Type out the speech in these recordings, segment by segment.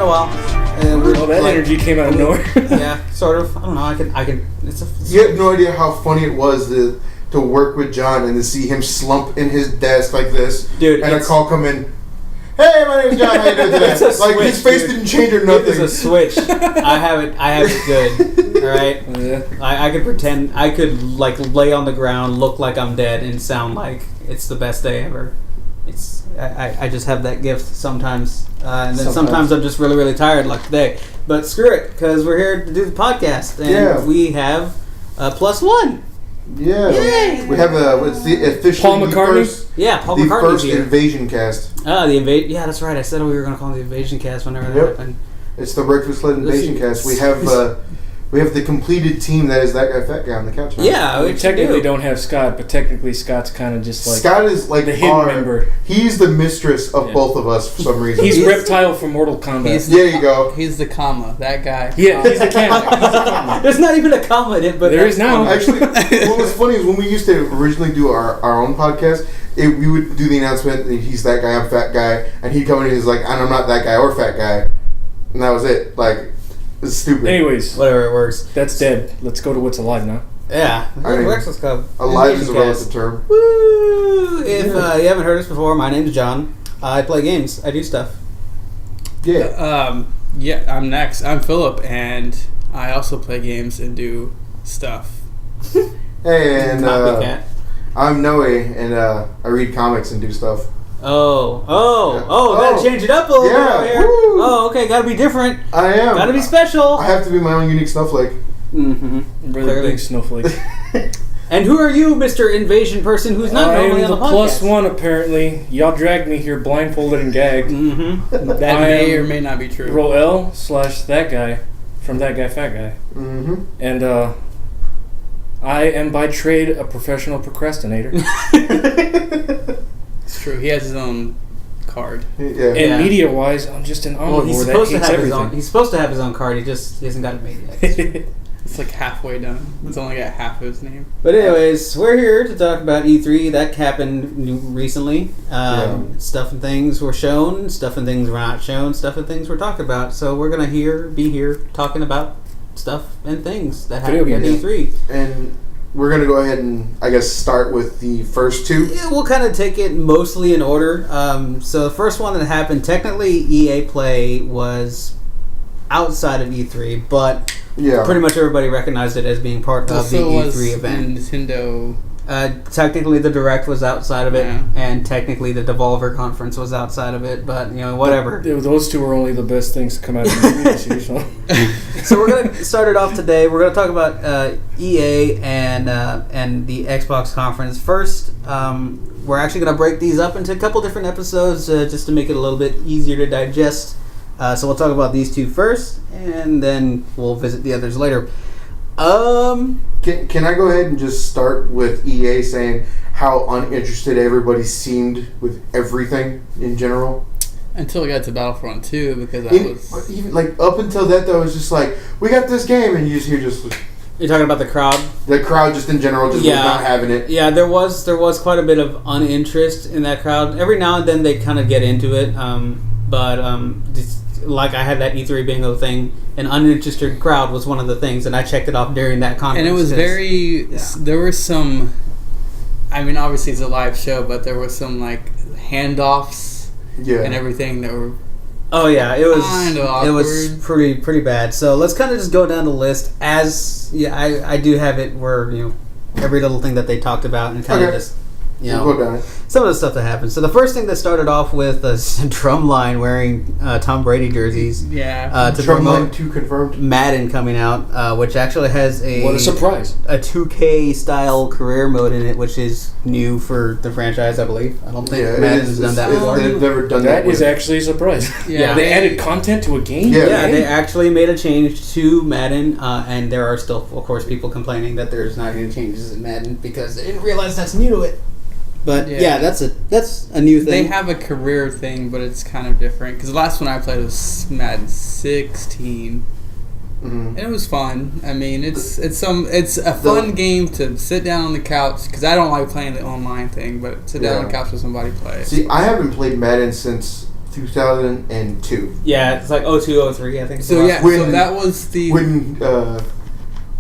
a while. That energy came out of nowhere. Yeah, sort of. I don't know. I can. You had no idea how funny it was to work with John and to see him slump in his desk like this, dude, and a call come in. Hey, my name's John. How you doing today? Like switch, his face didn't change or nothing. It's a switch. I have it good. All right. Yeah. I could pretend. I could like lay on the ground, look like I'm dead, and sound like it's the best day ever. I just have that gift sometimes, and then sometimes I'm just really, really tired, like today. But screw it, because we're here to do the podcast, and we have +1. Yeah, yay! We have what's the officially Paul McCartney. Paul McCartney's first here. Invasion Cast. The Invasion. Yeah, that's right. I said we were going to call it the Invasion Cast whenever that happened. It's the Rektfast Club Invasion Cast. We have the completed team that is that guy, fat guy on the couch. Right? Yeah, we technically don't have Scott, but technically Scott's kind of just like Scott is like the hidden member. He's the mistress of both of us for some reason. He's Reptile from Mortal Kombat. There you go. He's the comma. That guy. Yeah, he's the comma. There's not even a comma in it, but there is now. Actually, what was funny is when we used to originally do our own podcast, we would do the announcement. He's that guy. I'm fat guy, and he'd come in and he's like, and I'm not that guy or fat guy, and that was it. Like. It's stupid. Anyways, whatever, it works. That's dead. Let's go to what's alive now. Yeah, Rektfast Club. Alive is a relative term. Woo! If you haven't heard us before, my name's John. I play games. I do stuff. Yeah. I'm next. I'm Philip, and I also play games and do stuff. Hey, and Copycat. I'm Noe, and I read comics and do stuff. Gotta change it up a little bit over here. Woo. Oh, okay, gotta be different. I am. Gotta be special. I have to be my own unique snowflake. Mm-hmm. Really big snowflake. And who are you, Mr. Invasion person, who's not normally on the podcast? +1, apparently. Y'all dragged me here blindfolded and gagged. Mm-hmm. That may or may not be true. Roel / that guy from That Guy Fat Guy. Mm-hmm. And I am by trade a professional procrastinator. It's true. He has his own card. Yeah. And media-wise, I'm just an omnivore that hates everything. He's supposed to have his own card. He hasn't got it made yet. It's like halfway done. It's only got half of his name. But anyways, we're here to talk about E3. That happened recently. Stuff and things were shown. Stuff and things were not shown. Stuff and things were talked about. So we're gonna be here talking about stuff and things that happened at E3. And we're going to go ahead and, I guess, start with the first two. Yeah, we'll kind of take it mostly in order. So the first one that happened, technically EA Play was outside of E3, but pretty much everybody recognized it as being part of the E3 event. Nintendo. Technically the Direct was outside of it, and technically the Devolver Conference was outside of it, but, whatever. Those two were only the best things to come out of the this year, so. So we're going to start it off today. We're going to talk about EA and the Xbox conference. First, we're actually going to break these up into a couple different episodes just to make it a little bit easier to digest. So we'll talk about these two first, and then we'll visit the others later. Can I go ahead and just start with EA saying how uninterested everybody seemed with everything in general? Until we got to Battlefront 2, because that was... Even, like, up until that, though, it was just like, we got this game, and you just hear You're talking about the crowd? The crowd just in general just was not having it. Yeah, there was quite a bit of uninterest in that crowd. Every now and then they kind of get into it, but like I had that E3 bingo thing, an uninterested crowd was one of the things, and I checked it off during that conference. And it was there were some, I mean, obviously it's a live show, but there was some, like, handoffs and everything that were... Oh yeah, it was kind of awkward. It was pretty bad. So let's kind of just go down the list I do have it where every little thing that they talked about and kind of just some of the stuff that happened. So the first thing that started off with a Drumline wearing Tom Brady jerseys. Yeah. To Drumline 2 confirmed. Madden coming out, which actually has what a surprise, a 2K style career mode in it, which is new for the franchise, I believe. I don't think Madden's done that before. They've never done that. That is actually a surprise. They added content to a game. Yeah, they actually made a change to Madden, and there are still, of course, people complaining that there's not any changes in Madden because they didn't realize that's new to it. But that's a new thing. They have a career thing, but it's kind of different. Because the last one I played was Madden 16, and it was fun. I mean, it's a fun game to sit down on the couch. Because I don't like playing the online thing, but sit down on the couch with somebody play. See, I haven't played Madden since 2002. Yeah, it's like 02, 03, I think. So yeah, When- so that was the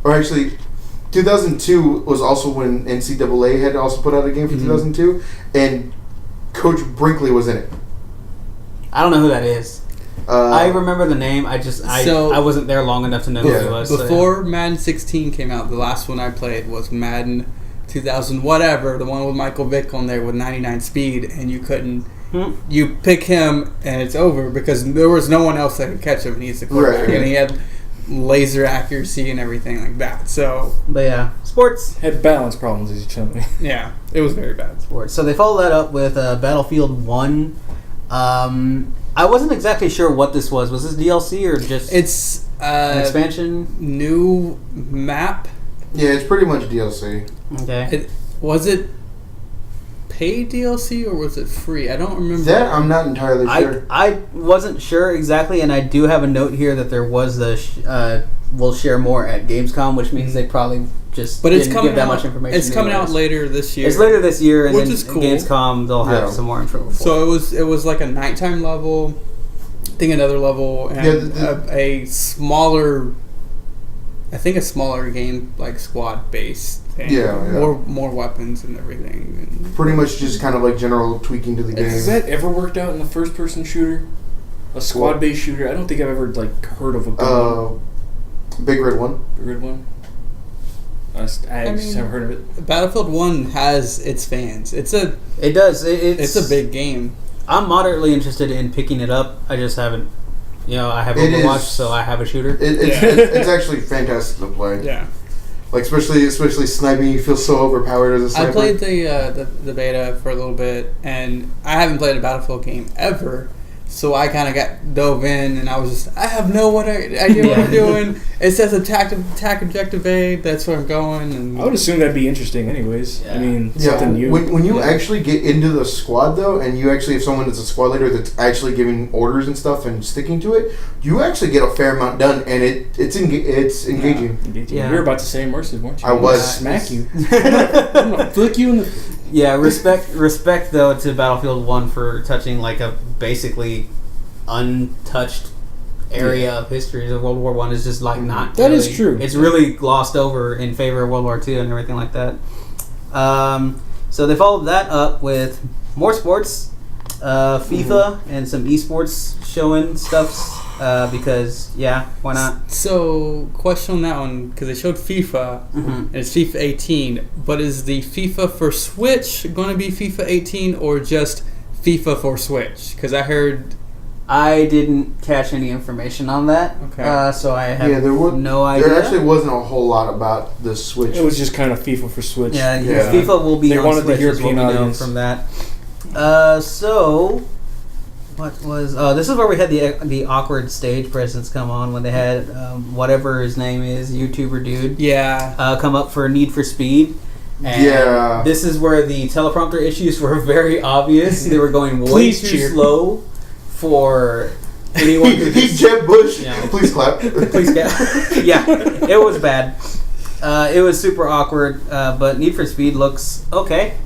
Or actually, 2002 was also when NCAA had also put out a game for 2002, and Coach Brinkley was in it. I don't know who that is. I remember the name. I wasn't there long enough to know who he was. Before Madden 16 came out, the last one I played was Madden 2000 whatever, the one with Michael Vick on there with 99 speed, and you couldn't. You pick him and it's over because there was no one else that could catch him. And he's the quarterback, and he had laser accuracy and everything like that. So, but yeah, sports had balance problems, as you tell me. Yeah, it was very bad. Sports. So they followed that up with Battlefield 1. I wasn't exactly sure what this was. Was this DLC or just it's an expansion? New map. Yeah, it's pretty much DLC. Okay. Was it paid DLC or was it free? I don't remember. That I'm not entirely sure. I wasn't sure exactly, and I do have a note here that there was the we'll share more at Gamescom, which means they probably just didn't give that much information. It's coming out later this year. It's later this year, and which then is cool. Gamescom they'll have some more info. So it was like a nighttime level, I think another level, and a smaller. I think a smaller game like squad based. More weapons and everything. And pretty much just kind of like general tweaking to the game. Has that ever worked out in a first person shooter? A squad based shooter? I don't think I've ever heard of a good one. Big Red One. Big Red One? I just haven't heard of it. Battlefield 1 has its fans. It's a big game. I'm moderately interested in picking it up. I just haven't. I have Overwatch, so I have a shooter. It's actually fantastic to play. Yeah. Like especially sniping, you feel so overpowered as a sniper. I played the beta for a little bit, and I haven't played a Battlefield game ever. So I kind of got dove in, and I was just, I have no idea what I'm doing. It says attack objective A, that's where I'm going. And I would assume that'd be interesting anyways. Yeah. I mean, something new. When you actually get into the squad, though, and you actually have someone that's a squad leader that's actually giving orders and stuff and sticking to it, you actually get a fair amount done, and it's engaging. Yeah. You were about to say immersive, weren't you? I was. Smack you. I'm going to flick you in the... Yeah, respect though to Battlefield 1 for touching like a basically untouched area of history of World War 1 is just like not. That really, is true. It's really glossed over in favor of World War 2 and everything like that. So they followed that up with more sports, FIFA and some esports showing stuff. Because why not? So, question on that one, because they showed FIFA, and it's FIFA 18, but is the FIFA for Switch going to be FIFA 18 or just FIFA for Switch? Because I didn't catch any information on that. Okay. So I have no idea. There actually wasn't a whole lot about the Switch. It was just kind of FIFA for Switch. Yeah. FIFA will be they on wanted Switch the European audience from that. So... What was this is where we had the awkward stage presence come on when they had whatever his name is, YouTuber dude, come up for Need for Speed. And this is where the teleprompter issues were very obvious. They were going way too slow for anyone who He's Jeb Bush. Please clap. Please clap. Yeah, it was bad. It was super awkward, but Need for Speed looks okay.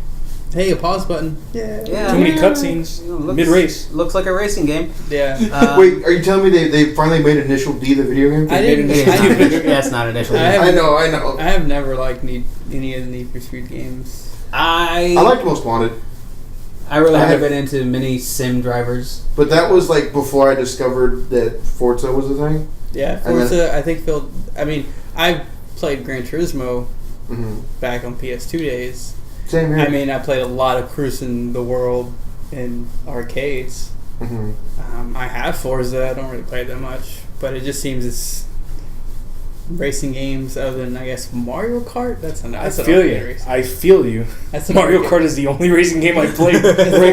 Hey, a pause button. Yeah. Too many cutscenes. Mid-race. Looks like a racing game. Yeah. Wait, are you telling me they finally made Initial D the video game? It's not Initial D. I know. I have never liked any of the Need for Speed games. I liked Most Wanted. I really haven't been into many sim drivers. But that was like before I discovered that Forza was a thing. Yeah, Forza, I think I played Gran Turismo back on PS2 days. Same here. I mean, I played a lot of Cruising the World in arcades. I have Forza. I don't really play it that much, but it just seems it's racing games other than, I guess, Mario Kart. I feel you. Mario Kart is the only racing game I play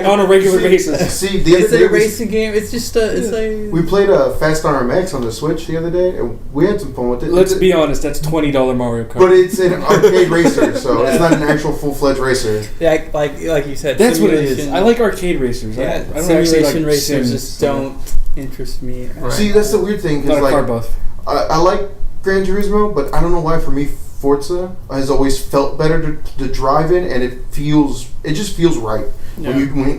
on a regular basis. See, the other day a racing game. It's just we played Fast RMX on the Switch the other day, and we had some fun with it. Let's be honest, that's $20 Mario Kart. But it's an arcade racer, so it's not an actual full-fledged racer. Yeah, like you said, that's what it is. I like arcade racers. Yeah, I don't simulation racers just don't interest me. Right. See, that's the weird thing. Not a car buff. I like Gran Turismo, but I don't know why. For me, Forza has always felt better to drive in, and it just feels right. Yeah.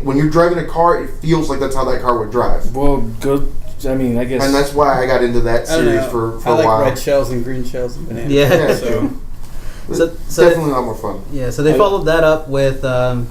When you're driving a car, it feels like that's how that car would drive. Well, good. I mean, I guess. And that's why I got into that series for a while. I like red shells and green shells and bananas. Yeah. So definitely a lot more fun. Yeah, so they followed that up with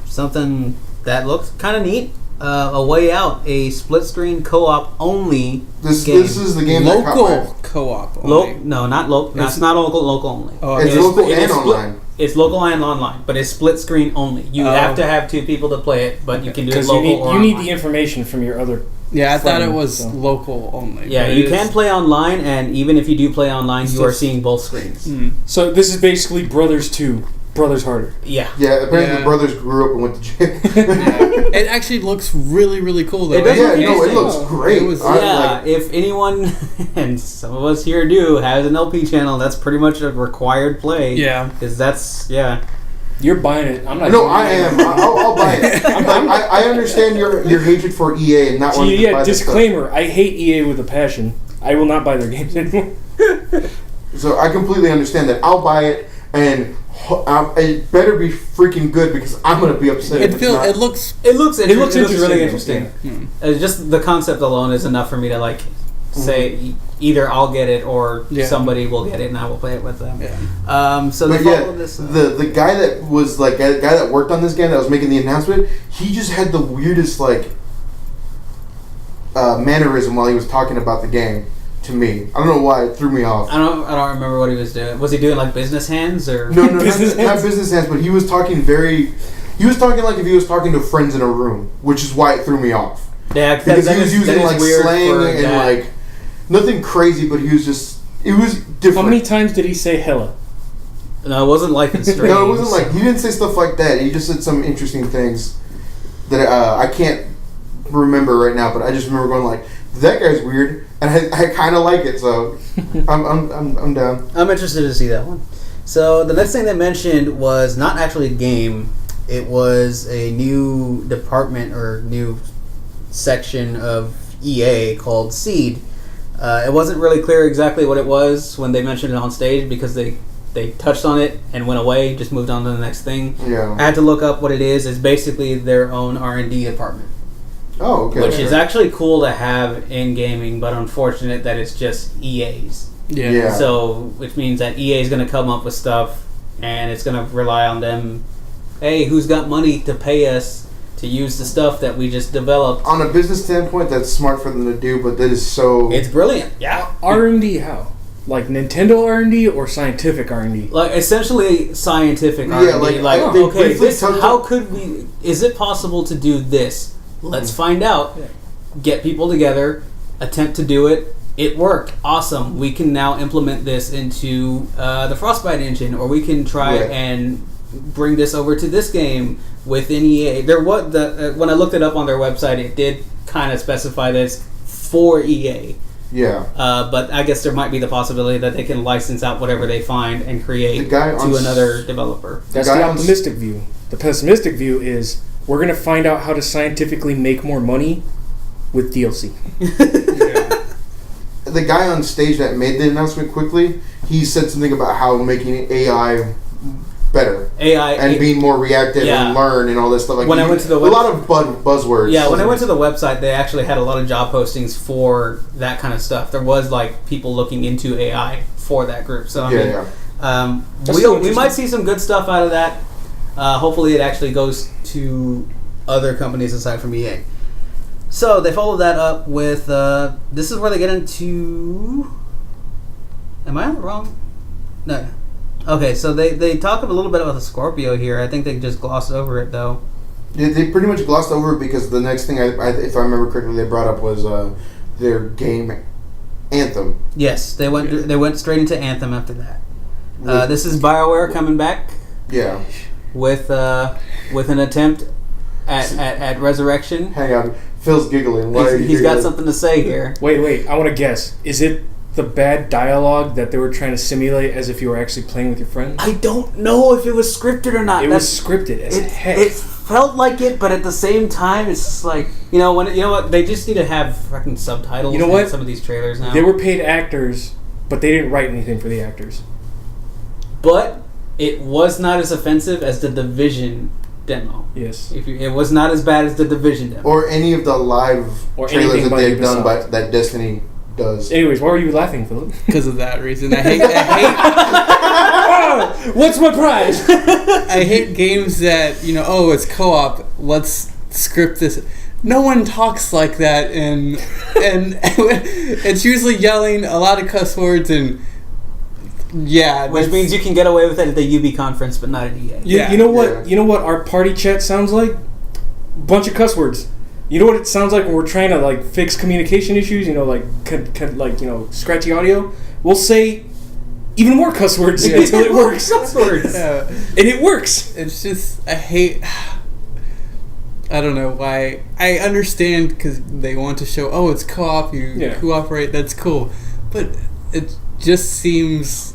something that looked kind of neat. A Way Out, a split-screen co-op only game. This is the game that caught Local co-op only. No, not local. That's not local only. Oh, It's local and online. It's local and online, but it's split screen only. You have to have 2 people to play it, but you can do it Because local you or need online. the information from your other. Yeah, I thought it friend, was so. local only. Yeah, but you it can is- play online, and even if you do play online, you Still- are seeing both screens. So this is basically Brothers 2. Brothers Harder. Yeah. Yeah, apparently Yeah. the brothers grew up and went to jail. It actually looks really, really cool though. It does Yeah, look no, it interesting. looks great. It was- Yeah, if anyone, and some of us here do, has an LP channel, that's pretty much a required play. Yeah. Because that's, yeah. You're buying it. I'm not. No, I am. I'll buy it. I understand your hatred for EA and not wanting to buy this stuff. Disclaimer: I hate EA with a passion. I will not buy their games anymore. So I completely understand that. I'll buy it, and it better be freaking good because I'm gonna be upset. if it's not. It looks It looks It looks really interesting, interesting. Just the concept alone is enough for me to like say either I'll get it or somebody will get it and I will play it with them. Yeah. So But they yeah, followed this. the guy that was like the guy that worked on this game that was making the announcement, he just had the weirdest like mannerism while he was talking about the game to me. I don't know why it threw me off. I don't remember what he was doing. Was he doing like business hands or No, not business hands, but he was talking he was talking like if he was talking to friends in a room, which is why it threw me off. Yeah, Because he was using like slang and that. like nothing crazy, but he was just it was different. How many times did he say hella? No, it wasn't like strange. No, it wasn't like he didn't say stuff like that. He just said some interesting things that I can't remember right now, but I just remember going like, "That guy's weird," and I kind of like it, so I'm down. I'm interested to see that one. So the next thing they mentioned was not actually a game. It was a new department or new section of EA called Seed. It wasn't really clear exactly what it was when they mentioned it on stage because they touched on it and went away, just moved on to the next thing. Yeah. I had to look up what it is. It's basically their own R&D department. Oh, okay. Which is actually cool to have in gaming, but unfortunate that it's just EA's. Yeah. So, which means that EA is going to come up with stuff, and it's going to rely on them. Hey, who's got money to pay us to use the stuff that we just developed? On a business standpoint, that's smart for them to do, but that is so. It's brilliant. Yeah. R&D how? Like Nintendo R&D or scientific R&D? Like essentially scientific Yeah, R&D. like, Like they okay, briefly this, touched how on- could we? Is it possible to do this? Let's find out. Get people together, attempt to do it. It worked. Awesome. We can now implement this into the Frostbite engine, or we can try and bring this over to this game within EA. There was when I looked it up on their website, it did kind of specify this for EA. Yeah. But I guess there might be the possibility that they can license out whatever they find and create The guy on to another developer. That's the optimistic view. The pessimistic view is we're going to find out how to scientifically make more money with DLC. The guy on stage that made the announcement quickly, he said something about how making AI better and being more reactive and learn and all this stuff. Like When I went to the a lot of buzzwords. Yeah, when I went to the website, they actually had a lot of job postings for that kind of stuff. There was like people looking into AI for that group. So I mean, we might see some good stuff out of that. Hopefully, it actually goes to other companies aside from EA. So they followed that up with this is where they get into. Am I on the wrong? No. Okay, so they talk a little bit about the Scorpio here. I think they just glossed over it though. Yeah, they pretty much glossed over it because the next thing, if I remember correctly, they brought up was their game Anthem. Yes, they went straight into Anthem after that. This is BioWare coming back. Yeah. With an attempt at resurrection. Hang on, Phil's giggling. He's got something to say here. Wait, I want to guess. Is it the bad dialogue that they were trying to simulate as if you were actually playing with your friends? I don't know if it was scripted or not. It was scripted as heck. It felt like it, but at the same time, it's just like you know what? They just need to have fucking subtitles. You know what? In some of these trailers now. They were paid actors, but they didn't write anything for the actors. But it was not as offensive as The Division demo. Yes. It was not as bad as the Division demo. Or any of the live Or trailers anything that by they've done Ubisoft. that Destiny does. Anyways, why are you laughing, Philip? Because of that reason. I hate Oh, what's my prize? I hate games that, it's co-op, let's script this. No one talks like that, and it's usually yelling, a lot of cuss words, and which means you can get away with it at the UB conference, but not at EA. You know what? You know what our party chat sounds like? Bunch of cuss words. You know what it sounds like when we're trying to fix communication issues? Scratchy audio. We'll say even more cuss words until it works. Cuss words. Yeah. And it works. It's just, I don't know why. I understand because they want to show, it's co-op, you cooperate, that's cool. But it just seems,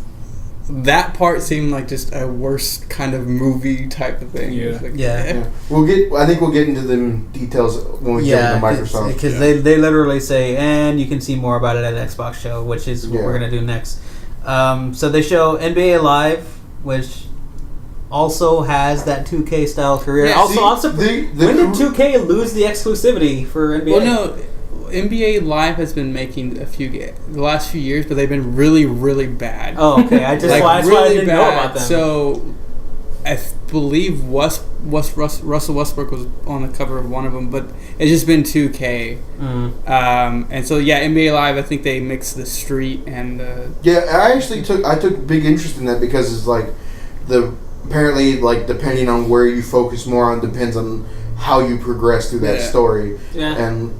that part seemed like just a worse kind of movie type of thing. Yeah. Yeah. I think we'll get into the details when we get into Microsoft. Because they literally say, and you can see more about it at Xbox show, which is what we're going to do next. So they show NBA Live, which also has that 2K style career. Yeah, Also, when did 2K lose the exclusivity for NBA? Well, no, NBA Live has been making a few the last few years, but they've been really, really bad. Oh, okay. That's why I didn't know about them. So I believe Russell Westbrook was on the cover of one of them, but it's just been 2K. And so NBA Live, I think they mix the street and the... Yeah, I took big interest in that because it's apparently depending on where you focus more on depends on how you progress through that story. Yeah. And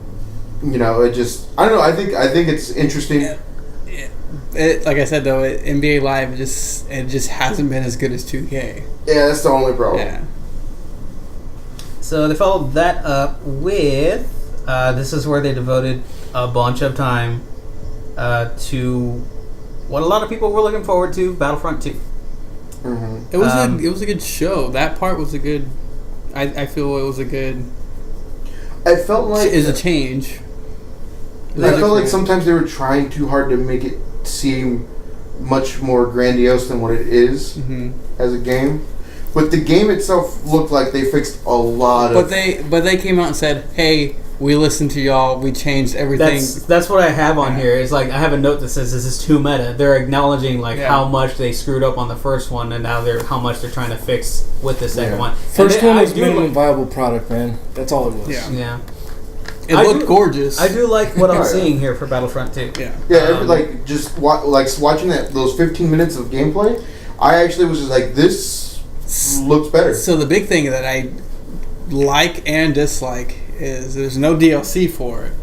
it just, I don't know, I think it's interesting. Like I said though, NBA Live it just hasn't been as good as 2K. Yeah, that's the only problem. Yeah. So they followed that up with this is where they devoted a bunch of time to what a lot of people were looking forward to, Battlefront 2. Mm-hmm. It was a good show. That part was a good. I feel it was a good. I felt like is a change. I felt like sometimes they were trying too hard to make it seem much more grandiose than what it is as a game. But the game itself looked like they fixed a lot of... But they came out and said, hey, we listened to y'all, we changed everything. That's what I have on here. It's I have a note that says this is too meta. They're acknowledging how much they screwed up on the first one, and now how much they're trying to fix with the second one. First one was minimum viable product, man. That's all it was. Yeah. It looked gorgeous. I do like what I'm seeing here for Battlefront 2. Yeah. Just watching those 15 minutes of gameplay, I actually was just like, this looks better. So the big thing that I like and dislike is there's no DLC for it.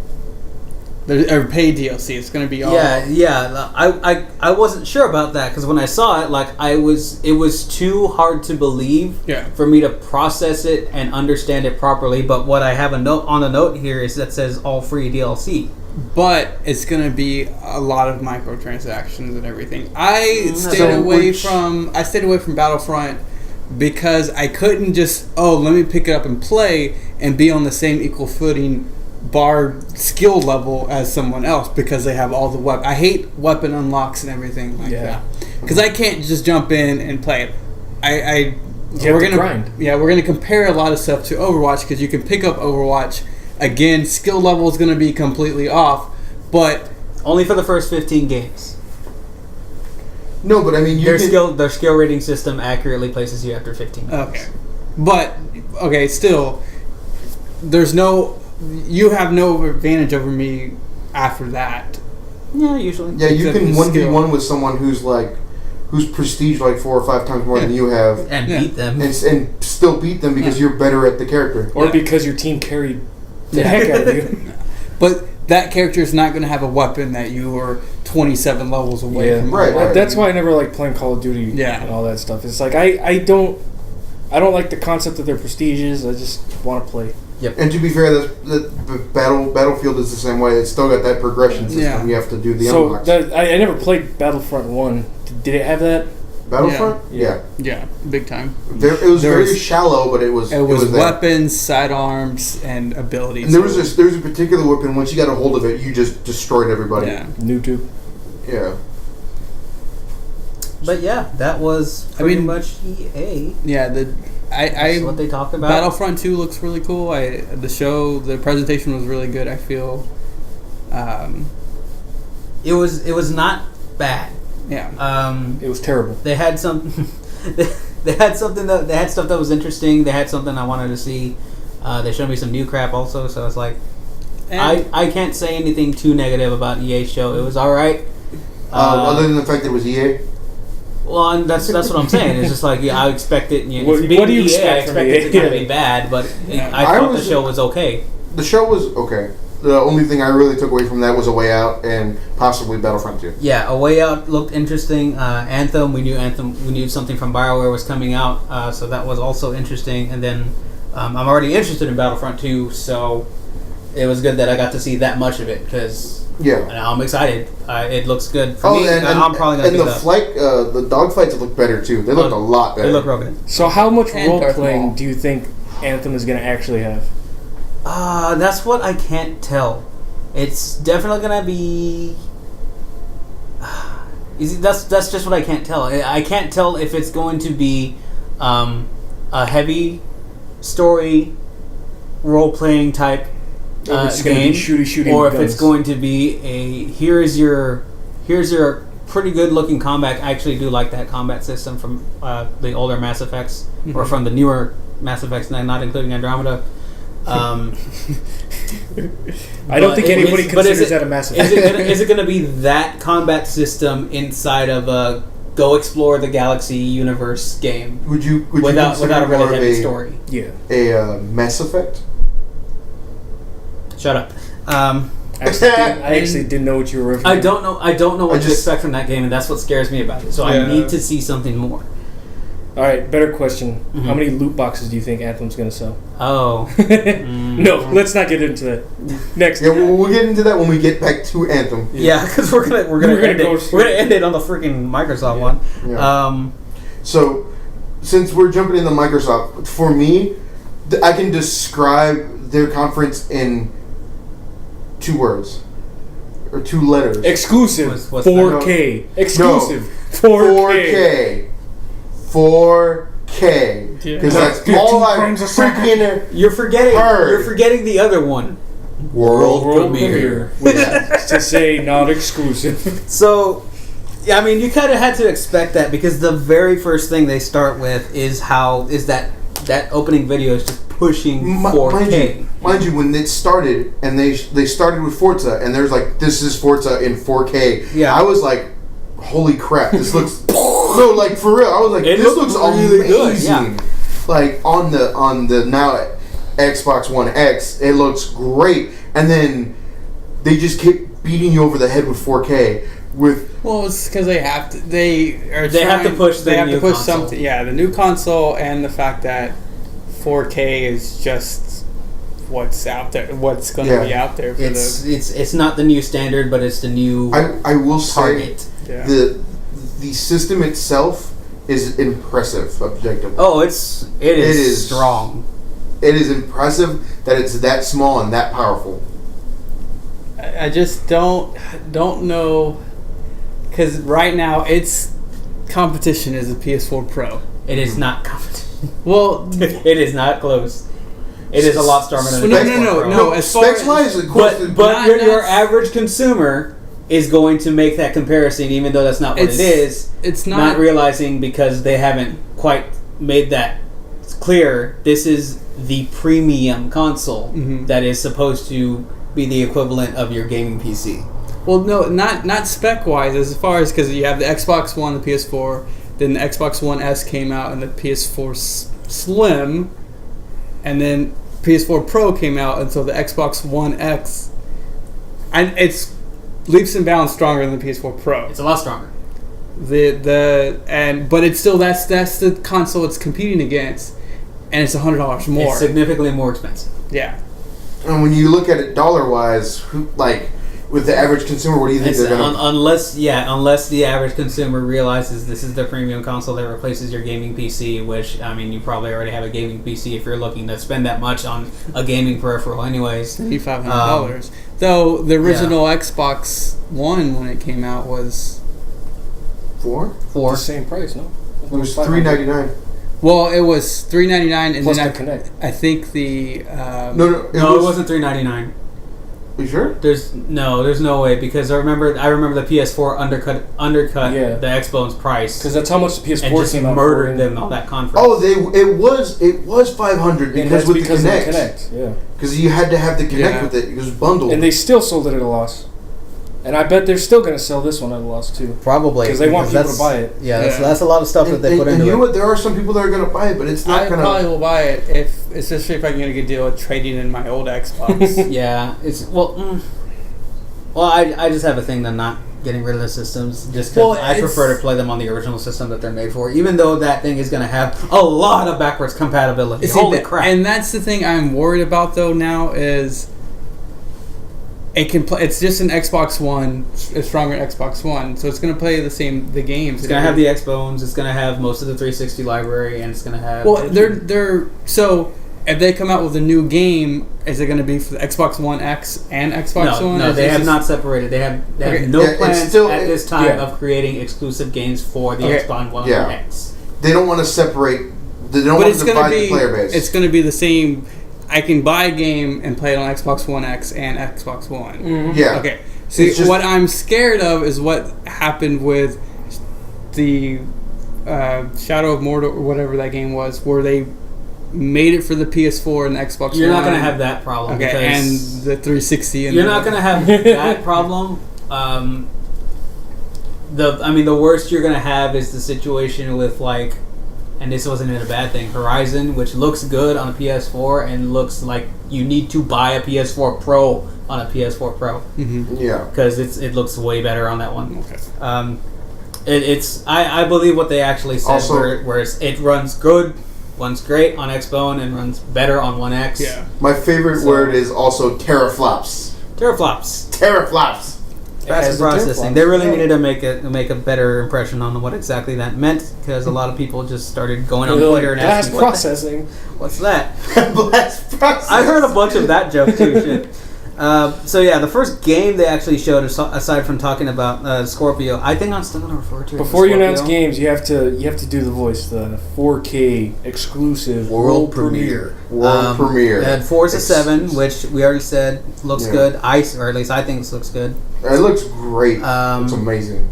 Or paid DLC. It's going to be all... Yeah. I wasn't sure about that because when I saw it, it was too hard to believe for me to process it and understand it properly. But what I have on the note here is that says all free DLC. But it's going to be a lot of microtransactions and everything. I stayed away from Battlefront because I couldn't just let me pick it up and play and be on the same equal footing bar skill level as someone else because they have all the weapons. I hate weapon unlocks and everything like that because I can't just jump in and play it. We're gonna grind. Yeah, we're gonna compare a lot of stuff to Overwatch because you can pick up Overwatch. Again, skill level is gonna be completely off, but only for the first 15 games. No, but I mean, their skill rating system accurately places you after 15 games. Okay, still, there's no. You have no advantage over me after that. Yeah, usually. Yeah, you can 1v1 with someone who's prestige 4 or 5 times more than you have, and beat them, and still beat them because you're better at the character, or because your team carried the heck out of you. But that character is not going to have a weapon that you are 27 levels away from. Right. That's why I never like playing Call of Duty and all that stuff. It's I don't like the concept of their prestiges. I just want to play. Yep. And to be fair, the Battlefield is the same way. It's still got that progression system. Yeah. You have to do the unlocks. I never played Battlefront 1. Did it have that? Battlefront? Yeah, big time. It was very shallow, but it was weapons, sidearms, and abilities. And there was a particular weapon. Once you got a hold of it, you just destroyed everybody. Yeah, noob tube. Yeah. But yeah, that was pretty much EA. Yeah, That's what they talked about. Battlefront 2 looks really cool. The presentation was really good. I feel. It was not bad. Yeah. It was terrible. They had some. They had stuff that was interesting. They had something I wanted to see. They showed me some new crap also. So it's like, I can't say anything too negative about EA's show. It was all right. Other than the fact that it was EA. Well, and that's what I'm saying. It's just like I expect it. What do you expect? I expect it to be bad, but I thought the show was okay. The show was okay. The only thing I really took away from that was A Way Out and possibly Battlefront 2. Yeah, A Way Out looked interesting. Anthem, we knew something from BioWare was coming out, so that was also interesting. And then I'm already interested in Battlefront 2, so it was good that I got to see that much of it because now I'm excited. It looks good for me. I'm probably gonna. And the dogfights look better too. They look a lot better. They look real good. So how much role playing do you think Anthem is going to actually have? That's what I can't tell. It's definitely gonna be. That's just what I can't tell. I can't tell if it's going to be a heavy story role playing type game, shooting, or if guns. it's going to be a here's your pretty good looking combat. I actually do like that combat system from the older Mass Effects or from the newer Mass Effects, not including Andromeda. I don't think anybody considers that a Mass Effect. Is it going to be that combat system inside of a go explore the galaxy universe game? Would you without a really heavy story? Yeah. A Mass Effect? Shut up. I actually didn't know what you were referring to. I don't know what to expect from that game, and that's what scares me about it. So I need to see something more. All right, better question. How many loot boxes do you think Anthem's going to sell? Oh. No, let's not get into that. Next. Yeah, we'll get into that when we get back to Anthem. Yeah, because we're gonna end it on the freaking Microsoft one. Yeah. So, since we're jumping into Microsoft, for me, I can describe their conference in 2 words or 2 letters. Exclusive. What's 4K. Exclusive. No. 4K. 4K. Because that's all I freaking You're forgetting the other one. World premiere. To say not exclusive. So, yeah, I mean, you kind of had to expect that because the very first thing they start with is that opening video is just pushing 4K. Mind you, when it started and they started with Forza and there's like, this is Forza in 4K. Yeah. I was like, holy crap, this looks no, like for real. I was like, this looks really amazing. Good. Yeah. Like on the now Xbox One X, it looks great. And then they just keep beating you over the head with 4K. Well, it's because they have to. They have to push something. Yeah, the new console and the fact that 4K is just what's out there. What's going to be out there for it's not the new standard, but it's the new. I will target. Say the system itself is impressive objectively. Oh, it is strong. It is impressive that it's that small and that powerful. I just don't know, because right now its competition is a PS4 Pro. It is not competition. Well, it is not close. It is a lot stronger than no. As far as but your average consumer is going to make that comparison, even though that's not what it is. It's not realizing because they haven't quite made that clear. This is the premium console that is supposed to be the equivalent of your gaming PC. Well, no, not spec wise, as far as because you have the Xbox One, the PS4, then the Xbox One S came out, and the PS4 Slim, and then PS4 Pro came out, and so the Xbox One X, and it's leaps and bounds stronger than the PS4 Pro. It's a lot stronger. But it's still that's the console it's competing against, and it's $100 more. It's significantly more expensive. Yeah. And when you look at it dollar wise, like with the average consumer, what do you think they're going to? Unless the average consumer realizes this is the premium console that replaces your gaming PC, which, I mean, you probably already have a gaming PC if you're looking to spend that much on a gaming peripheral anyways. $500. Though the original Xbox One, when it came out, was 4? Four. The same price, no? It was $399. Well, it was $399, and Plus then the Connect. I think the No, It wasn't $399. You sure? There's no way, because I remember the PS4 undercut Yeah. the Xbone's price Because that's how much the PS4 and just came out murdered for. them on that conference. Oh, it was $500 And because that's with because the of Connect. Yeah. Because you had to have the Connect Yeah. with it. It was bundled. And they still sold it at a loss. And I bet they're still going to sell this one at a loss, too. Probably. Because they want people to that's- buy it. Yeah, Yeah. that's a lot of stuff that they put and into you know it. what? There are some people that are going to buy it, but it's not I going probably to. will buy it especially if I can get a good deal with trading in my old Xbox. Yeah, it's I just have a thing to not getting rid of the systems just because I prefer to play them on the original system that they're made for, even though that thing is going to have a lot of backwards compatibility. See, Holy crap! And that's the thing I'm worried about though now is it can play. It's just an Xbox One, a stronger Xbox One, so it's going to play the games. It's going to have the Xbones. It's going to have most of the 360 library, and it's going to have. Well, they're so. If they come out with a new game, is it going to be for the Xbox One X and Xbox One? No, or they have just- not separated. They have no Yeah, it's plans still- at this time yeah. of creating exclusive games for the Okay. Xbox One Yeah. X. They don't want to separate. They don't But want it's to going to divide the be. player base. It's going to be the same. I can buy a game and play it on Xbox One X and Xbox One. Mm-hmm. Yeah. Okay. See, It's just- what I'm scared of is what happened with the Shadow of Mordor or whatever that game was, where they made it for the PS4 and the Xbox You're One. not going to have that problem. Okay, because and the 360. And you're not going to have that problem. The worst you're going to have is the situation with and this wasn't even a bad thing, Horizon, which looks good on a PS4 and looks like you need to buy a PS4 Pro on a PS4 Pro Yeah. because it looks way better on that one. Okay. I believe what they actually said, Also- where it runs good, runs great on Xbone, and runs better on One X. Yeah. My favorite word is also teraflops. Teraflops. Teraflops. Fast has the processing. teraflops. They really Yeah. needed to make a better impression on what exactly that meant, because a lot of people just started going on Twitter and Blast asking, processing. "What's that?" Blast process. I heard a bunch of that joke too. Shit. So yeah, the first game they actually showed, aside from talking about Scorpio, I think I'm still gonna refer to it. Before as you announce Scorpio. games, you have to do the voice, the 4K exclusive World premiere. World premiere. They had Forza 7, which we already said looks Yeah. good. Or at least I think it looks good. It looks great. Um, it's amazing.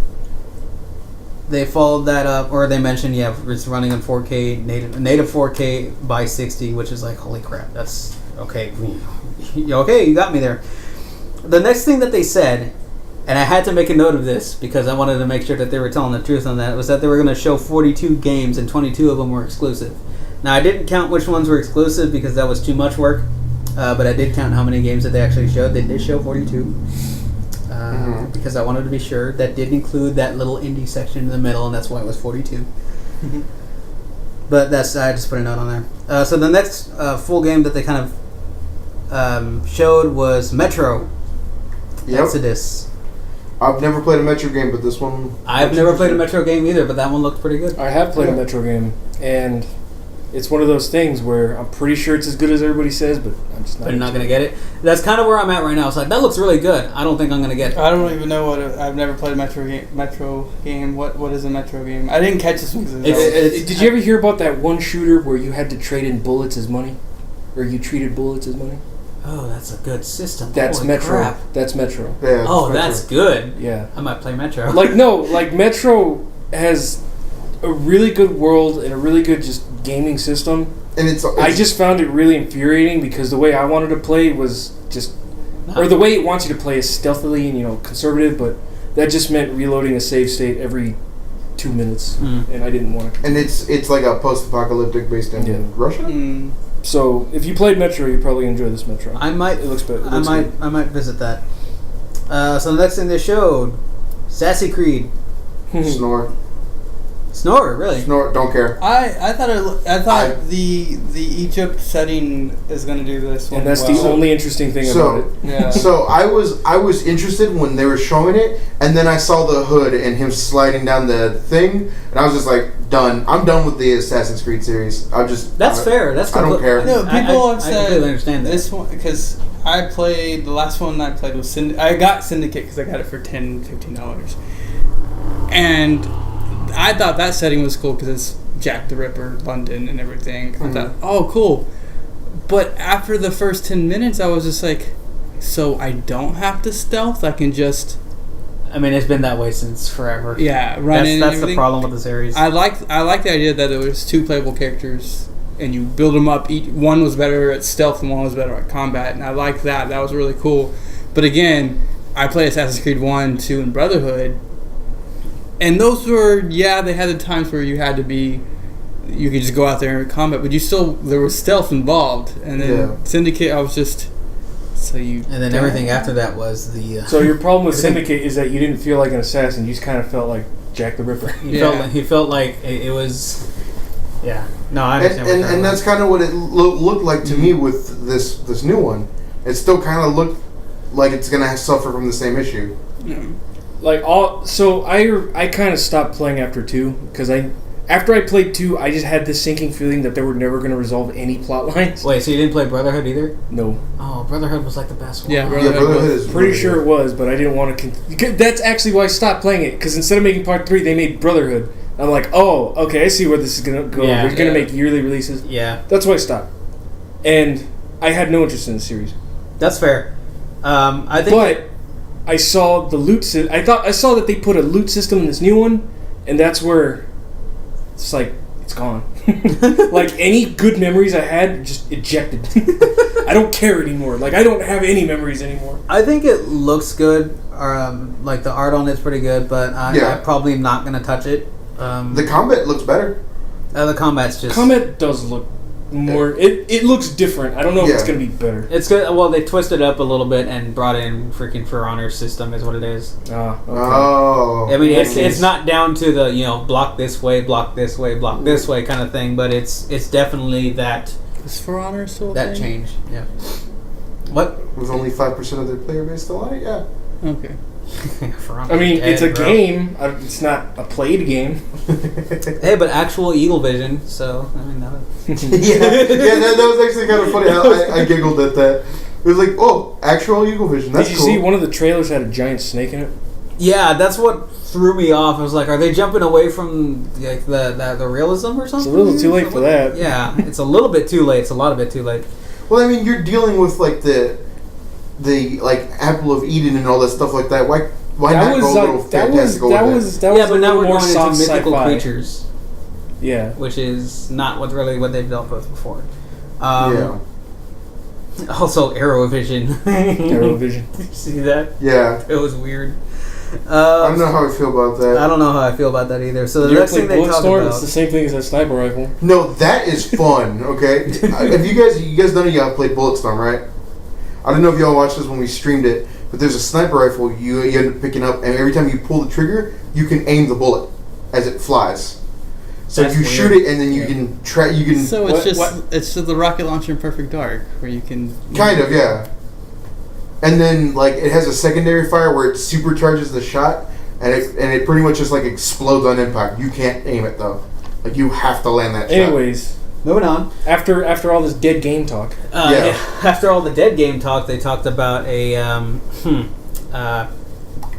They followed that up, or they mentioned, it's running in 4K, native 4K by 60, which is like, holy crap, that's okay. Okay, you got me there. The next thing that they said, and I had to make a note of this because I wanted to make sure that they were telling the truth on that, was that they were going to show 42 games and 22 of them were exclusive. Now, I didn't count which ones were exclusive because that was too much work, but I did count how many games that they actually showed. They did show 42. Because I wanted to be sure. That did include that little indie section in the middle, and that's why it was 42. But I just put a note on there. So the next full game that they kind of showed was Metro Yep. Exodus. I've never played a Metro game, but this one. I've never played a Metro game either, but that one looked pretty good. I have played Yeah. a Metro game, and it's one of those things where I'm pretty sure it's as good as everybody says, but I'm just not. But you're not gonna get it. That's kind of where I'm at right now. It's like that looks really good. I don't think I'm gonna get it. I don't even know I've never played a Metro game. What is a Metro game? I didn't catch this one. Did you ever hear about that one shooter where you had to trade in bullets as money, or you treated bullets as money? Oh, that's a good system. That's Holy Metro. crap. That's Metro. Yeah, Oh, it's that's Metro. good. Yeah. I might play Metro. Like Metro has a really good world and a really good just gaming system. And it's I just found it really infuriating because the way I wanted to play was just, or the way it wants you to play is stealthily and conservative, but that just meant reloading a save state every 2 minutes, and I didn't want to. And it's like a post-apocalyptic based in Russia. So if you played Metro, you probably enjoy this Metro. I might. It looks better. I might visit that. So the next thing they showed, Sassy Creed. Snore. Snore, really? Snore. Don't care. I thought the Egypt setting is going to do this one. And that's the only interesting thing about it. Yeah. So I was interested when they were showing it, and then I saw the hood and him sliding down the thing, and I was just like, done. I'm done with the Assassin's Creed series. That's fair. That's I don't care. No, people have I said completely understand that. this one because I played the last one I played was I got Syndicate because I got it for $10-15, and I thought that setting was cool because it's Jack the Ripper, London, and everything. I thought, oh, cool. But after the first 10 minutes, I was just like, so I don't have to stealth? I can just... I mean, it's been that way since forever. Yeah, run in. That's the problem with the series. I like the idea that there was 2 playable characters, and you build them up. One was better at stealth, and one was better at combat, and I liked that. That was really cool. But again, I played Assassin's Creed 1, 2, and Brotherhood, and those were they had the times where you had to be. You could just go out there and combat, but there was stealth involved, and then Syndicate, I was just. And then everything after that was the... So your problem with Syndicate is that you didn't feel like an assassin. You just kind of felt like Jack the Ripper. He felt like it was... Yeah. No, I understand. And that's kind of what it looked like to me with this new one. It still kind of looked like it's going to suffer from the same issue. Yeah. So I kind of stopped playing after 2 because after I played 2, I just had this sinking feeling that they were never going to resolve any plot lines. Wait, so you didn't play Brotherhood either? No. Oh, Brotherhood was like the best one. Yeah, Brotherhood is pretty sure it was, but I didn't want to... That's actually why I stopped playing it, because instead of making part 3, they made Brotherhood. I'm like, oh, okay, I see where this is going to go. Yeah, They're going to make yearly releases. Yeah. That's why I stopped. And I had no interest in the series. That's fair. But I saw the loot... I saw that they put a loot system in this new one, and that's where... It's like, it's gone. Like, any good memories I had, just ejected. I don't care anymore. Like, I don't have any memories anymore. I think it looks good. Like, the art on it's pretty good, but I'm probably not going to touch it. The combat looks better. The combat's just... Combat does look more... It looks different. I don't know if it's going to be better. It's good. Well, they twisted it up a little bit and brought in freaking For Honor's system is what it is. Okay. Oh. I mean, it's not down to the, block this way, block this way, block this way kind of thing, but it's definitely that... Is For Honor still that change, yeah. What? With only 5% of their player base still on it, yeah. Okay. I mean, it's a game. It's not a played game. Hey, but actual Eagle Vision, so, I mean, that was... that was actually kind of funny. I giggled at that. It was like, oh, actual Eagle Vision, that's cool. cool. Did you see one of the trailers had a giant snake in it? Yeah, that's what threw me off. I was like, are they jumping away from like the realism or something? It's a little too late for that. Yeah, it's a little bit too late. It's a lot of bit too late. Well, I mean, you're dealing with like the like Apple of Eden and all that stuff like that. Why not go a little fantastical with that? Yeah, but now we're more going into mythical sci-fi creatures. Yeah, which is not what they've dealt with before. Yeah. Also, Arrowvision. Arrowvision. Did you see that? Yeah. It was weird. I don't know how I feel about that. I don't know how I feel about that either. So the you next thing they talk about... It's the same thing as that sniper rifle. No, that is fun, okay? Have you guys none of y'all played Bulletstorm, right? I don't know if y'all watched this when we streamed it, but there's a sniper rifle you end up picking up, and every time you pull the trigger, you can aim the bullet as it flies. So you shoot it, and then you can try. You can. So it's it's just the rocket launcher in Perfect Dark, where you can. Kind of, yeah. And then like it has a secondary fire where it supercharges the shot, and it pretty much just like explodes on impact. You can't aim it though. Like you have to land that shot. Anyways, moving on. After all this dead game talk. After all the dead game talk, they talked about a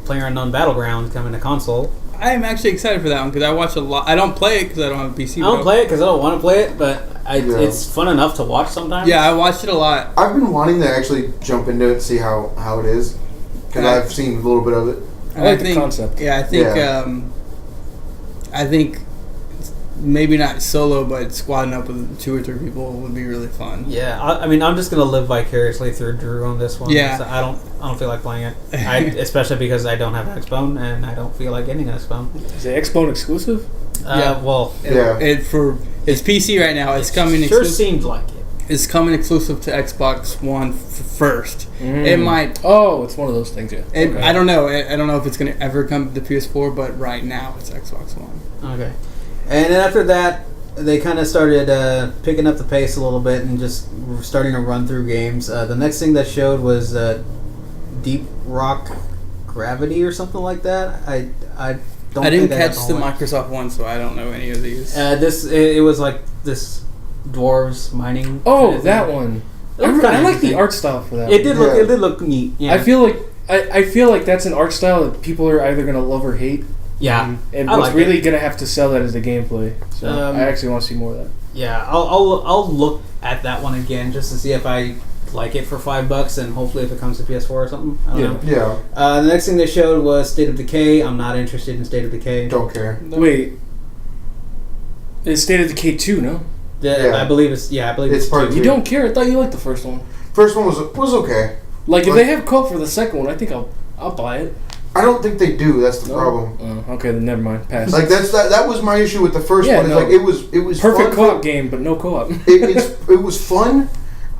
PlayerUnknown Battleground coming to console. I'm actually excited for that one because I watch a lot. I don't play it because I don't have a PC. I don't play it because I don't want to play it, but it's fun enough to watch sometimes. Yeah, I watched it a lot. I've been wanting to actually jump into it and see how it is because I've seen a little bit of it. I like the concept. Yeah, I think maybe not solo, but squadding up with 2 or 3 people would be really fun. Yeah, I mean, I'm just gonna live vicariously through Drew on this one. Yeah, so I don't feel like playing it. Especially because I don't have an Xbone and I don't feel like getting an Xbone. Is it Xbone exclusive? It's PC right now. It's coming. Sure seemed like it. It's coming exclusive to Xbox One first. It might. Oh, it's one of those things. Yeah. Okay. I don't know. I don't know if it's gonna ever come to PS4, but right now it's Xbox One. Okay. And then after that, they kind of started picking up the pace a little bit and just starting to run through games. The next thing that showed was Deep Rock Gravity or something like that. I didn't catch the Microsoft one, so I don't know any of these. It was like this dwarves mining. Oh, that one. I like the art style for that. It did look neat. Yeah. I feel like that's an art style that people are either gonna love or hate. Yeah, And I what's like really it. gonna have to sell that is the gameplay. So I actually want to see more of that. Yeah, I'll look at that one again just to see if I like it for $5, and hopefully if it comes to PS4 or something. I don't know. Yeah. The next thing they showed was State of Decay. I'm not interested in State of Decay. Don't care. Wait, it's State of Decay 2, no? I believe it's It's part 2. You don't care? I thought you liked the first one. First one was okay. Like, if they have co-op for the second one, I think I'll buy it. I don't think they do. That's the No? problem. Oh, okay, then never mind. Pass. Like that was my issue with the first Yeah, one. It's no. like it was Perfect fun, co-op game, but no co-op. it was fun,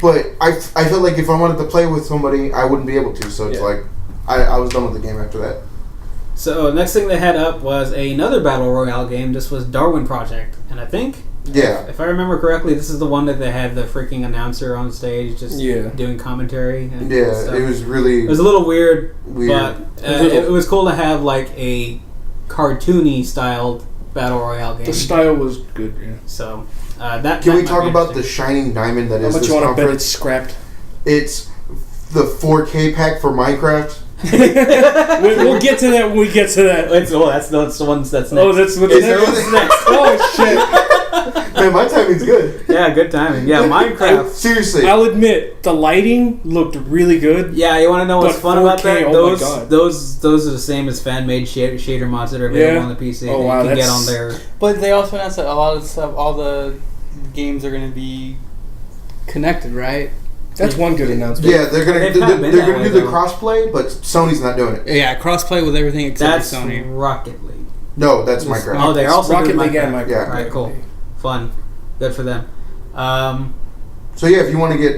but I felt like if I wanted to play with somebody, I wouldn't be able to. So it's like I was done with the game after that. So next thing they had up was another battle royale game. This was Darwin Project, and I think if I remember correctly, this is the one that they had the freaking announcer on stage just doing commentary. And stuff. It was really. It was a little weird. But it was cool to have like a cartoony styled battle royale game. The style was good. Yeah. So Can we talk about the shining diamond that How is much this you want to bet conference? it's scrapped? It's the 4K pack for Minecraft. We'll get to that when we get to that. That's the one that's next. Oh, that's what's Is next. it? next. Oh shit! Man, my timing's good. Yeah, good timing. Yeah, Minecraft. Seriously. I'll admit the lighting looked really good. Yeah, you want to know what's But fun about 4K, that? oh my God. Those are the same as fan-made shader mods that are available on the PC. Oh, that wow, you can get that's- on there. But they also announced that a lot of stuff, all the games are going to be connected, right? That's one good announcement. Yeah, they're gonna They've do kinda been that way, the though. crossplay, but Sony's not doing it. Yeah, crossplay with everything except That's for Sony. Rocket League. No, that's This- Minecraft. Oh, they're also Rocket doing League and Minecraft. Minecraft. Yeah. All right, cool, fun, good for them. So yeah, if you want to get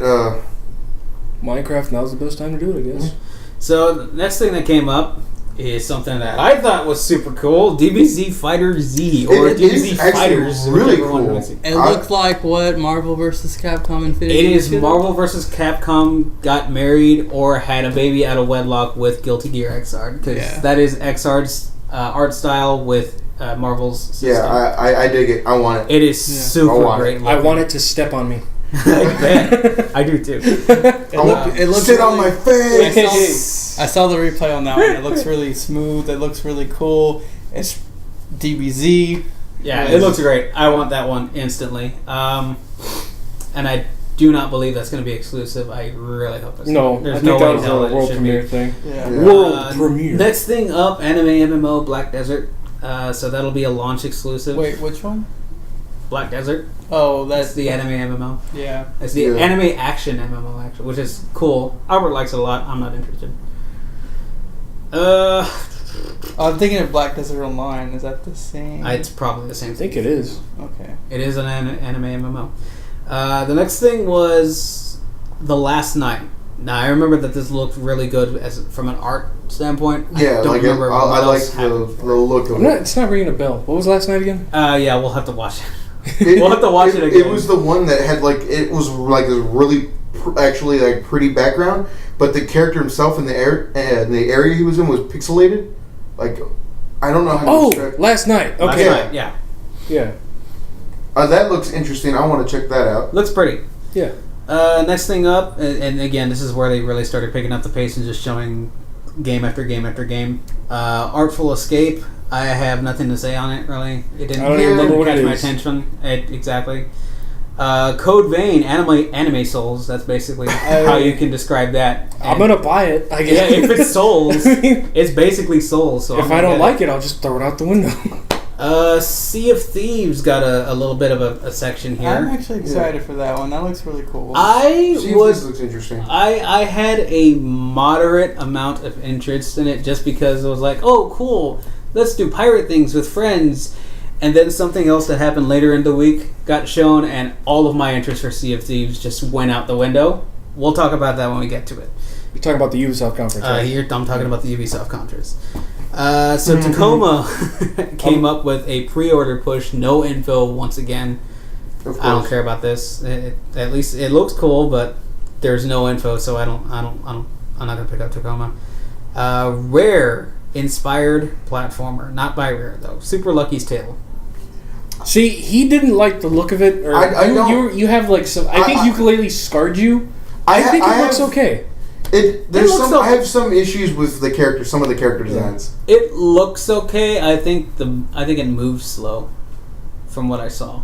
Minecraft, now's the best time to do it, I guess. So the next thing that came up is something that I thought was super cool: DBZ Fighter Z or It DBZ is actually Fighters. really whichever one cool. you want to see. It looked like what Marvel vs. Capcom Infinity. It is Edition? Marvel vs. Capcom got married or had a baby out of wedlock with Guilty Gear Xrd, because that is Xr's art style with Marvel's system. yeah, I dig it. I want it. It is I super want great. it. I want it to step on me. I bet. I do too. It looks sit on really- my face. I saw the replay on that one. It looks really smooth. It looks really cool. It's DBZ. Yeah, it looks great. I want that one instantly. And I do not believe that's going to be exclusive. I really hope it's No, not. There's I think no that way was in hell a that it world should premiere be. thing. Yeah. World premiere. Next thing up, anime MMO Black Desert. So that'll be a launch exclusive. Wait, which one? Black Desert. Oh, That's that's the anime MMO. Yeah. It's the anime action MMO, actually, which is cool. Albert likes it a lot. I'm not interested. I'm thinking of Black Desert Online. Is that the same? It's probably the same I thing. think it is. Okay. It is an anime MMO. The next thing was The Last Night. Now, I remember that this looked really good from an art standpoint. Yeah, I don't like remember I what like else the happened. look of it. It's not ringing a bell. What was last night again? Yeah, we'll have to watch it. We'll have to watch it again. It was the one that had it was like a really actually like pretty background, but the character himself in the area he was in was pixelated. Like I don't know how to describe. Last night. Last Okay. Night, yeah. Yeah. That looks interesting. I want to check that out. Looks pretty. Yeah. Next thing up, and again, this is where they really started picking up the pace and just showing game after game after game. Artful Escape. I have nothing to say on it, really. It didn't, I don't even remember what catch it my is. attention. Exactly. Code Vein, anime Souls. That's basically how you can describe that. I'm gonna buy it. I Yeah, guess. if it's Souls, it's basically Souls. So If I don't like it, I'll just throw it out the window. Sea of Thieves got a little bit of a section here. I'm actually excited for that one. That looks really cool. See if this looks interesting. I had a moderate amount of interest in it just because it was like, oh, cool, let's do pirate things with friends. And then something else that happened later in the week got shown, and all of my interest for Sea of Thieves just went out the window. We'll talk about that when we get to it. You're talking about the Ubisoft conference, right? Here, I'm talking about the Ubisoft conference. So Tacoma came up with a pre-order push, no info once again. Of course. I don't care about this. At least it looks cool, but there's no info, so I'm not gonna pick up Tacoma. Rare inspired platformer, not by Rare though. Super Lucky's Tale. See, he didn't like the look of it. Or I don't. You have like some. I think ukulele scarred you. I think it looks okay. I have some issues with the character, some of the character designs. It looks okay. I think it moves slow, from what I saw.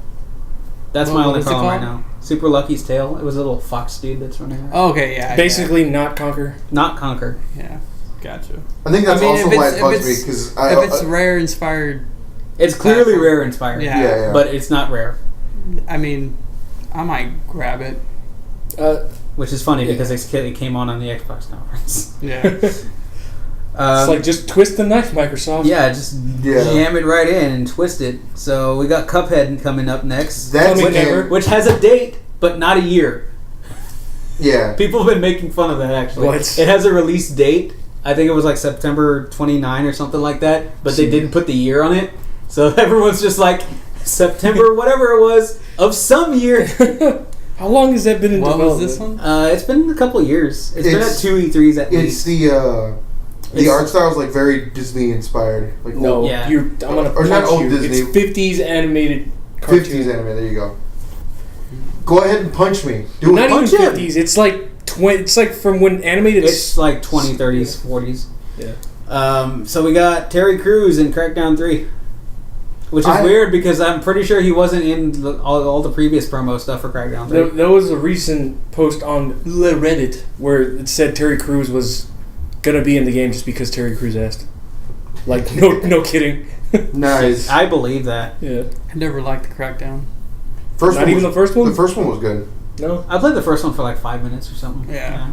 That's my only problem right now. Super Lucky's Tale. It was a little fox dude that's running around. Oh, okay, yeah. Basically, not Conquer. Not Conquer. Yeah, gotcha. I think that's also why it bugs me because if it's rare inspired, it's clearly rare inspired. Yeah. But it's not rare. I mean, I might grab it. Which is funny because it came on the Xbox conference. Yeah. It's like just twist the knife, Microsoft. Yeah, just jam it right in and twist it. So we got Cuphead coming up next. Which has a date, but not a year. Yeah. People have been making fun of that, actually. What? It has a release date. I think it was like September 29 or something like that, but they didn't put the year on it. So everyone's just like, September, whatever it was, of some year. How long has that been in development? What was this one? It's been a couple of years. It's been at 2 E3s at least. The art style is like very Disney inspired. Like no, yeah. I'm gonna or not old you. Disney. It's 50s animated cartoon. 50s anime. There you go. Go ahead and punch me. Not even 50s. It's like It's like from when animated. It's like 20s, 30s, 40s. Yeah. So we got Terry Crews in Crackdown 3. Which is weird because I'm pretty sure he wasn't in all the previous promo stuff for Crackdown 3. There was a recent post on Reddit where it said Terry Crews was going to be in the game just because Terry Crews asked. Like, no kidding. Nice. I believe that. Yeah. I never liked the Crackdown. Not even the first one? The first one was good. No? I played the first one for like 5 minutes or something. Yeah.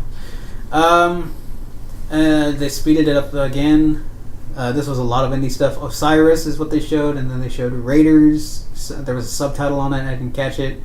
They speeded it up again. This was a lot of indie stuff. Osiris is what they showed, and then they showed Raiders. There was a subtitle on it, I didn't catch it.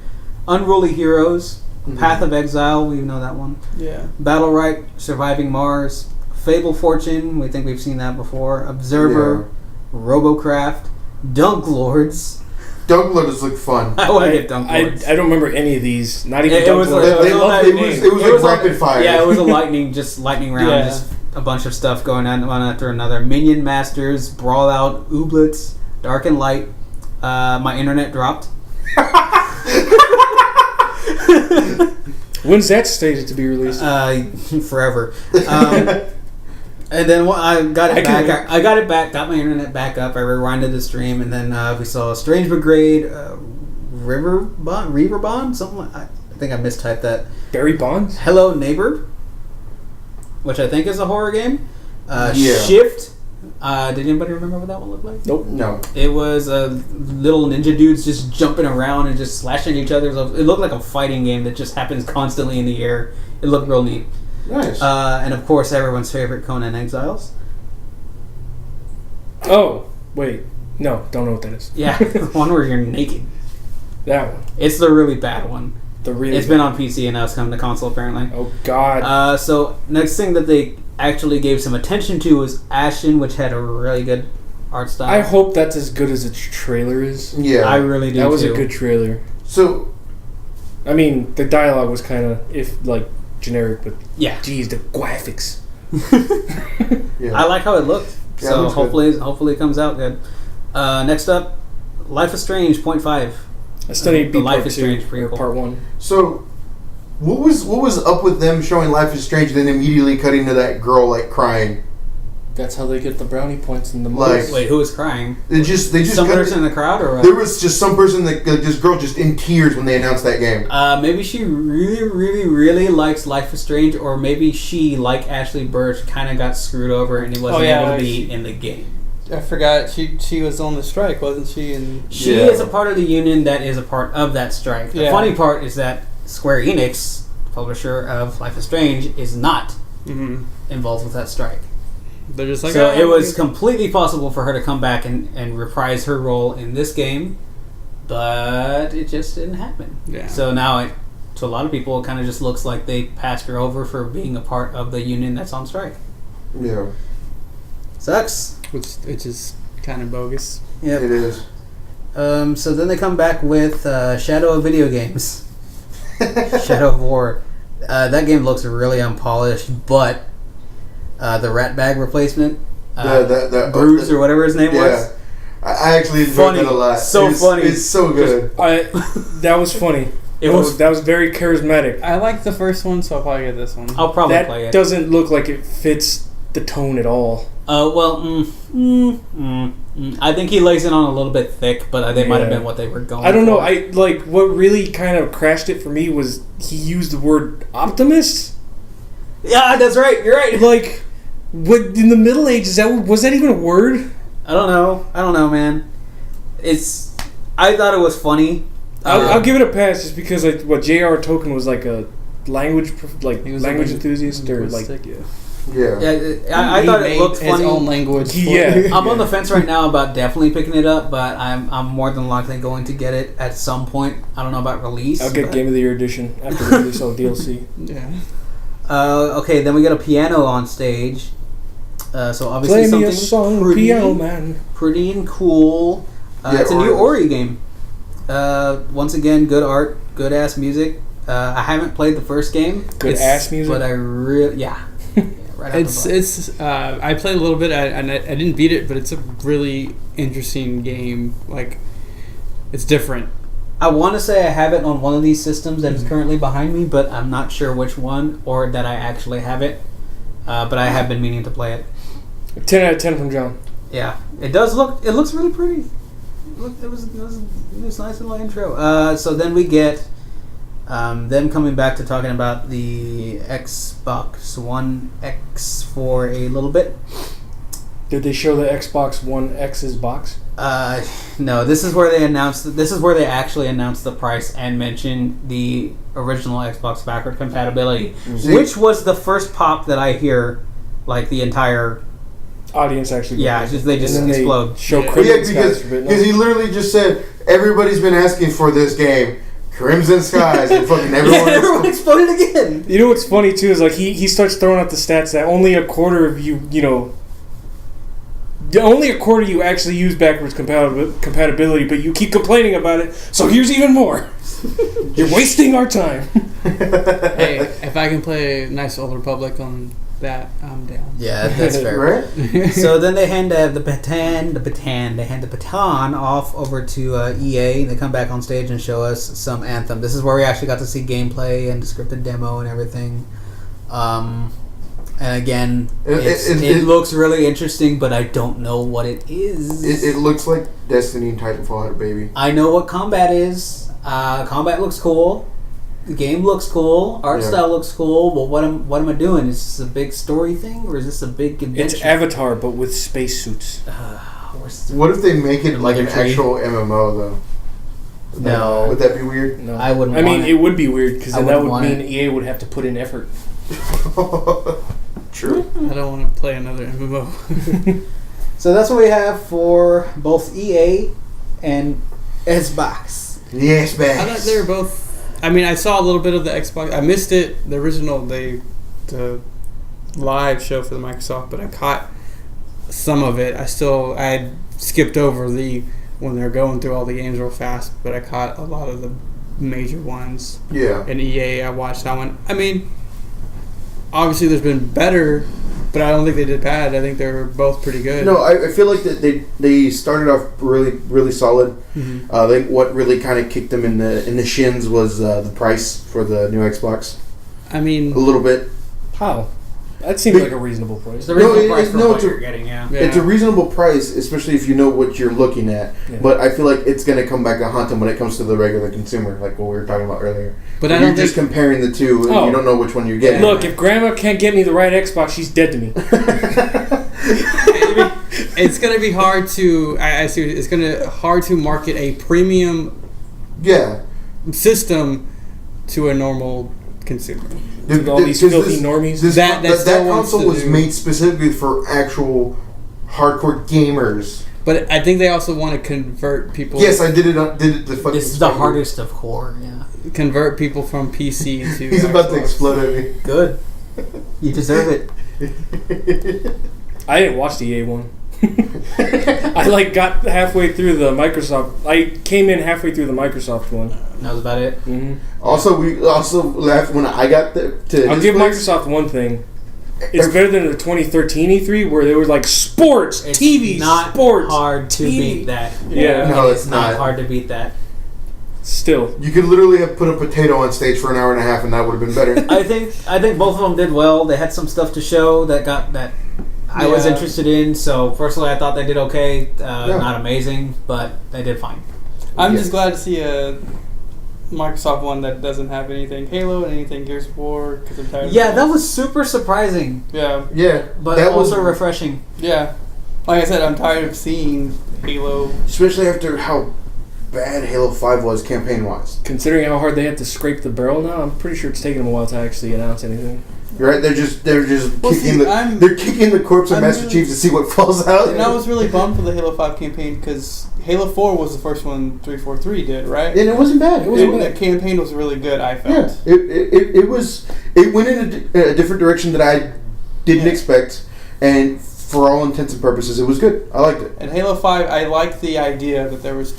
Unruly Heroes, Path of Exile, we know that one. Yeah. Battle Right, Surviving Mars, Fable Fortune, we think we've seen that before. Observer, Robocraft, Dunk Lords. Dunk Lords look fun. I want to get Dunk Lords. I don't remember any of these. Not even it Dunk was Lords. It was like rapid fire. Yeah, it was a lightning round. Yeah. Just a bunch of stuff going on one after another. Minion Masters, Brawl Out, Ooblets, Dark and Light. My internet dropped. When's that stated to be released? Forever. And then I got it back. I got it back. Got my internet back up. I rewinded the stream, and then we saw Strange Brigade, Reaver Bond. Something like, I think I mistyped that. Barry Bonds. Hello Neighbor, which I think is a horror game. Yeah. Shift. Did anybody remember what that one looked like? Nope. No. It was little ninja dudes just jumping around and just slashing each other. It looked like a fighting game that just happens constantly in the air. It looked real neat. Nice. And of course, everyone's favorite, Conan Exiles. Oh, wait. No, don't know what that is. Yeah, the one where you're naked. That one. It's the really bad one. It's been on PC and now it's coming to console apparently. Oh God. So next thing that they actually gave some attention to was Ashen, which had a really good art style. I hope that's as good as its trailer is. Yeah, I really do. That was too. a good trailer. So, I mean, the dialogue was kind of generic, but yeah, geez, the graphics. yeah. I like how it looked. Yeah, So it hopefully it comes out good. Next up, Life is Strange 0.5. I still need to be The Life part is 2 Strange or prequel. part 1. So, what was up with them showing Life is Strange, then immediately cutting to that girl like crying? That's how they get the brownie points in the Like- movies. Wait, who was crying? They just Some cut person in the crowd, or what? There was just some person this girl just in tears when they announced that game. Maybe she really, really, really likes Life is Strange, or maybe she, like Ashley Burch, kind of got screwed over and he wasn't able to be in the game. I forgot she was on the strike, wasn't she? And She is a part of the union that is a part of that strike. The Yeah. funny part is that Square Enix, publisher of Life is Strange, is not involved with that strike. They're just like, So it was completely possible for her to come back and reprise her role in this game, but it just didn't happen. Yeah. So now, to a lot of people, it kind of just looks like they passed her over for being a part of the union that's on strike. Yeah, Sucks. which is kind of bogus. Yep. it is. So then they come back with Shadow of Video Games. Shadow of War. That game looks really unpolished, but the rat bag replacement, Bruce or whatever his name was. I actually enjoyed that a lot. So funny. It's so good. That was funny. That was very charismatic. I like the first one, so I'll probably get this one. I'll probably play That it. doesn't look like it fits the tone at all. I think he lays it on a little bit thick, but they might have been what they were going. I don't know. for. What really kind of crashed it for me was he used the word optimist. Yeah, that's right. You're right. Like, what in the Middle Ages? Was that even a word? I don't know, man. I thought it was funny. I'll give it a pass just because J.R. Tolkien was like a language enthusiast or like. Yeah. I thought it looked funny. His own language. Yeah. I'm on the fence right now about definitely picking it up, but I'm more than likely going to get it at some point. I don't know about release. I'll get Game of the Year edition after we release all DLC. Yeah. Okay, then we got a piano on stage. So obviously Play me something a song, pretty, Piano Man. pretty and cool. It's a new Ori game. Once again, good art, good ass music. I haven't played the first game. Good ass music, but I really right it's I played a little bit and I didn't beat it, but it's a really interesting game. Like, it's different. I want to say I have it on one of these systems that is currently behind me, but I'm not sure which one or that I actually have it. But I have been meaning to play it. 10 out of 10 from John. Yeah, it does look. It looks really pretty. It was nice little intro. So then we get them coming back to talking about the Xbox One X for a little bit. Did they show the Xbox One X's box? No. This is where they announced. This is where they actually announced the price and mentioned the original Xbox backward compatibility, which was the first pop that I hear. Like the entire audience actually. They just explode. Because he literally just said everybody's been asking for this game. Crimson Skies and fucking everyone exploded again. You know what's funny too is like he starts throwing out the stats that only a quarter of only a quarter you actually use backwards compatibility, but you keep complaining about it. So here's even more. You're wasting our time. Hey, if I can play a nice Old Republic on that, I'm down. Yeah, that's fair. Right? So then they hand the baton off over to EA. They come back on stage and show us some Anthem. This is where we actually got to see gameplay and descriptive demo and everything. And again, it looks really interesting, but I don't know what it is. It looks like Destiny and Titanfall had a baby. I know what combat is. Combat looks cool. The game looks cool. Art style looks cool. But what am I doing? Is this a big story thing, or is this a big adventure? It's Avatar, but with spacesuits. What if they make it like an actual MMO though? No. Would that be weird? No, I wouldn't. It would be weird because then that would mean it. EA would have to put in effort. True. I don't want to play another MMO. So that's what we have for both EA and Xbox. Yes, I thought they were both. I mean, I saw a little bit of the Xbox. I missed it, the original, the live show for the Microsoft, but I caught some of it. I had skipped over when they're going through all the games real fast, but I caught a lot of the major ones. Yeah. And EA, I watched that one. I mean, obviously there's been better, but I don't think they did bad. I think they were both pretty good. No, I feel like that they started off really, really solid. Mm-hmm. I think what really kind of kicked them in the shins was the price for the new Xbox. I mean, a little bit. How? That seems like a reasonable price. It's a reasonable price for what you're getting, yeah. It's a reasonable price, especially if you know what you're looking at. Yeah. But I feel like it's going to come back to haunt them when it comes to the regular consumer, like what we were talking about earlier. But you're just comparing the two, and you don't know which one you're getting. Look, if Grandma can't get me the right Xbox, she's dead to me. It's going to be hard to. I see. It's going to hard to market a premium. System to a normal consumer. All these filthy normies. That console was made specifically for actual hardcore gamers. But I think they also want to convert people. Yes, I did it. The fucking. This is the hardest of core. Yeah. Convert people from PC to. He's about to explode at me. Good. You deserve it. I didn't watch the EA one. I got halfway through the Microsoft. I came in halfway through the Microsoft one. That was about it. Mm-hmm. Also, we laughed when I got to. I'll give Microsoft one thing. It's better than the 2013 E3 where they were like sports, it's TV, not sports. Hard to beat that. Yeah, no, it's not hard to beat that. Still, You could literally have put a potato on stage for an hour and a half, and that would have been better. I think both of them did well. They had some stuff to show that I was interested in. So personally, I thought they did okay. Not amazing, but they did fine. I'm just glad to see a Microsoft one that doesn't have anything Halo and anything Gears of War, because I'm tired. Yeah, that was super surprising. Yeah, but that also was refreshing. yeah. Like I said, I'm tired of seeing Halo. Especially after how bad Halo 5 was campaign-wise. considering how hard they had to scrape the barrel now, I'm pretty sure it's taking them a while to actually announce anything. You're right. They're just Well, kicking see, they're kicking the corpse of I'm Master really- Chief to see what falls out. And I was really bummed for the Halo 5 campaign because Halo 4 was the first one 343 did, right? And it wasn't bad. It wasn't The bad. campaign was really good, I Yeah, felt. it was. It went in a different direction that I didn't expect, and for all intents and purposes, it was good. I liked it. And Halo 5, I liked the idea that there was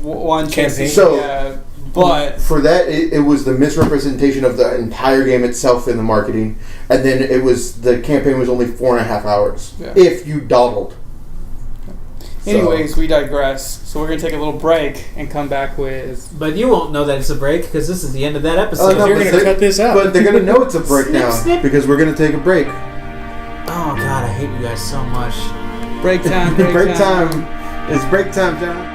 one Campaign. So- but For that, it was the misrepresentation of the entire game itself in the marketing, and then the campaign was only 4.5 hours Yeah. if you dawdled. anyways, we digress. So we're gonna take a little break and come back with. But you won't know that it's a break because this is the end of that episode. no, You're but going to cut this out. But they're gonna know it's a break Snip, now snip. because we're gonna take a break. Oh God, I hate you guys so much. Break time. Break time. It's break time, John.